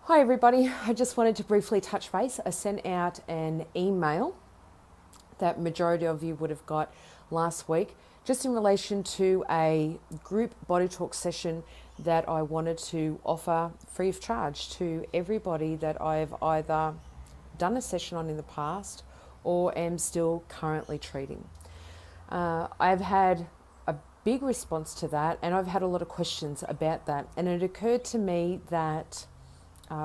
Hi everybody, I just wanted to briefly touch base. I sent out an email that majority of you would have got last week just in relation to a group body talk session that I wanted to offer free of charge to everybody that I've either done a session on in the past or am still currently treating. I've had a big response to that and I've had a lot of questions about that, and it occurred to me that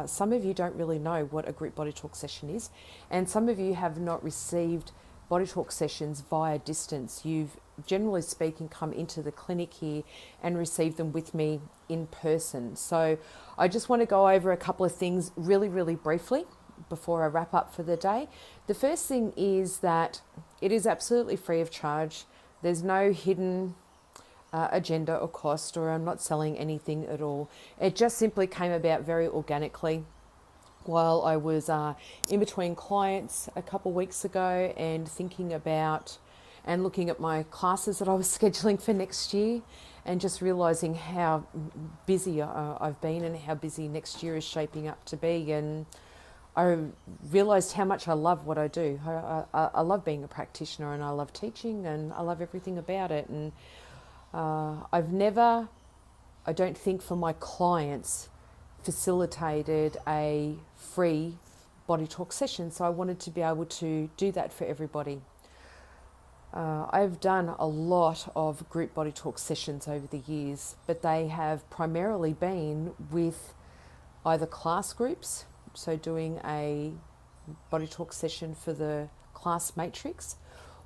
some of you don't really know what a group body talk session is, and some of you have not received body talk sessions via distance. You've, generally speaking, come into the clinic here and received them with me in person. So I just want to go over a couple of things really, really briefly before I wrap up for the day. The first thing is that it is absolutely free of charge. There's no hidden agenda or cost, or I'm not selling anything at all. It just simply came about very organically while I was in between clients a couple of weeks ago and thinking about and looking at my classes that I was scheduling for next year, and just realising how busy I've been and how busy next year is shaping up to be. And I realised how much I love what I do. I love being a practitioner, and I love teaching, and I love everything about it. And I've never, I don't think for my clients, facilitated a free body talk session. So I wanted to be able to do that for everybody. I've done a lot of group body talk sessions over the years, but they have primarily been with either class groups, so doing a body talk session for the class matrix,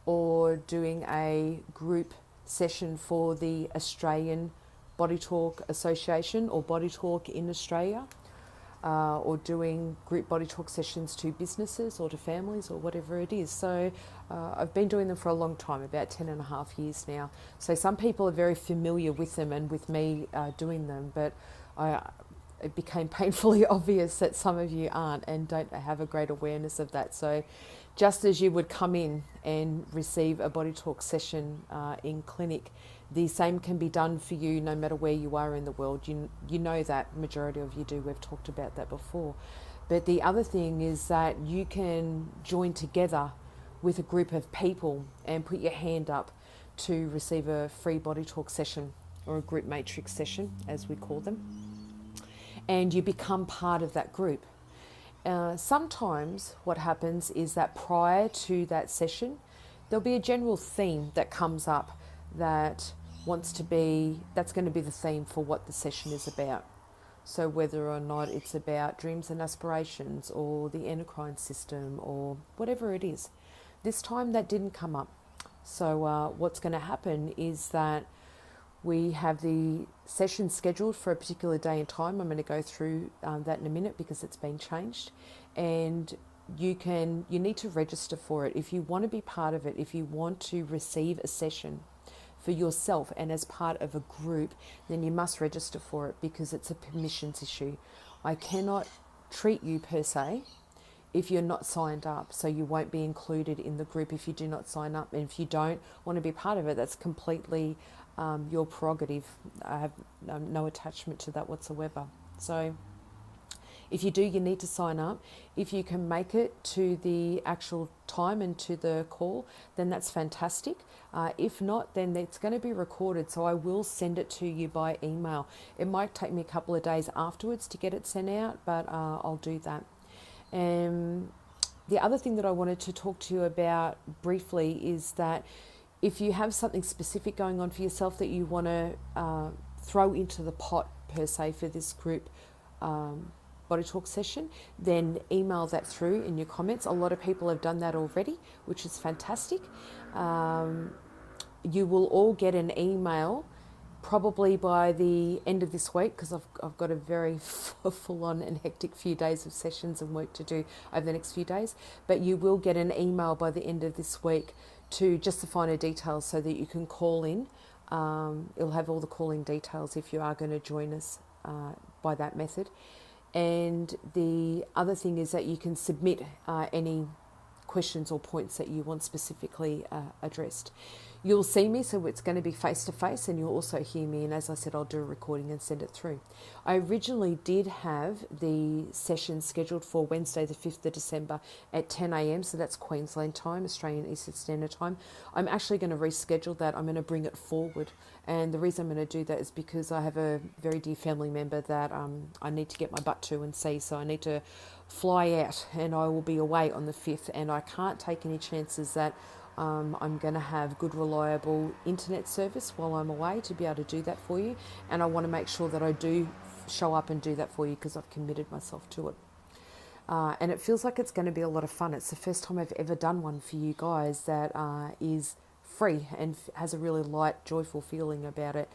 or doing a group session for the Australian Body Talk Association or Body Talk in Australia, or doing group body talk sessions to businesses or to families or whatever it is. So I've been doing them for a long time, about 10 and a half years now. So some people are very familiar with them and with me doing them, but it became painfully obvious that some of you aren't and don't have a great awareness of that. So just as you would come in and receive a body talk session in clinic, the same can be done for you no matter where you are in the world. You know that, majority of you do. We've talked about that before. But the other thing is that you can join together with a group of people and put your hand up to receive a free body talk session, or a group matrix session as we call them, and you become part of that group. Sometimes what happens is that prior to that session, there'll be a general theme that comes up that's going to be the theme for what the session is about. So whether or not it's about dreams and aspirations or the endocrine system or whatever it is. This time that didn't come up. So what's going to happen is that we have the session scheduled for a particular day and time. I'm going to go through that in a minute because it's been changed. And you need to register for it. If you want to be part of it, if you want to receive a session for yourself and as part of a group, then you must register for it because it's a permissions issue. I cannot treat you per se if you're not signed up, so you won't be included in the group if you do not sign up. And if you don't want to be part of it, that's completely your prerogative. I have no attachment to that whatsoever. So if you do, you need to sign up. If you can make it to the actual time and to the call, then that's fantastic. If not, then it's going to be recorded, so I will send it to you by email. It might take me a couple of days afterwards to get it sent out, but I'll do that. The other thing that I wanted to talk to you about briefly is that if you have something specific going on for yourself that you want to throw into the pot per se for this group body talk session, then email that through in your comments. A lot of people have done that already, which is fantastic. You will all get an email probably by the end of this week, because I've got a very full-on and hectic few days of sessions and work to do over the next few days. But you will get an email by the end of this week to just the finer details so that you can call in. It'll have all the calling details if you are going to join us by that method. And the other thing is that you can submit any questions or points that you want specifically addressed. You'll see me, so it's going to be face to face, and you'll also hear me. And as I said, I'll do a recording and send it through. I originally did have the session scheduled for Wednesday, the 5th of December at 10 a.m. So that's Queensland time, Australian Eastern Standard Time. I'm actually going to reschedule that. I'm going to bring it forward. And the reason I'm going to do that is because I have a very dear family member that I need to get my butt to and see. So I need to fly out, and I will be away on the 5th. And I can't take any chances that I'm going to have good, reliable internet service while I'm away to be able to do that for you. And I want to make sure that I do show up and do that for you because I've committed myself to it. And it feels like it's going to be a lot of fun. It's the first time I've ever done one for you guys that is free and has a really light, joyful feeling about it.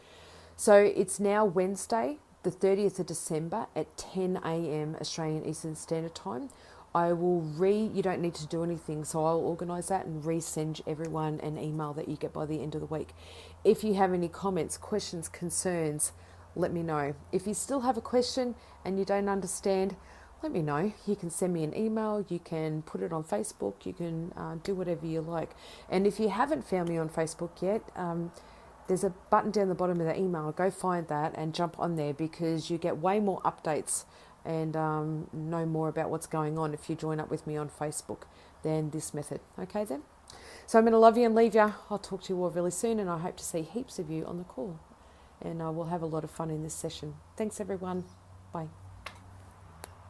So it's now Wednesday, the 30th of December at 10 a.m. Australian Eastern Standard Time. I will you don't need to do anything, so I'll organise that and resend everyone an email that you get by the end of the week. If you have any comments, questions, concerns, let me know. If you still have a question and you don't understand, let me know. You can send me an email, you can put it on Facebook, you can do whatever you like. And if you haven't found me on Facebook yet, there's a button down the bottom of the email. Go find that and jump on there, because you get way more updates and know more about what's going on if you join up with me on Facebook than this method. Okay then? So I'm going to love you and leave you. I'll talk to you all really soon, and I hope to see heaps of you on the call. And we'll have a lot of fun in this session. Thanks everyone. Bye.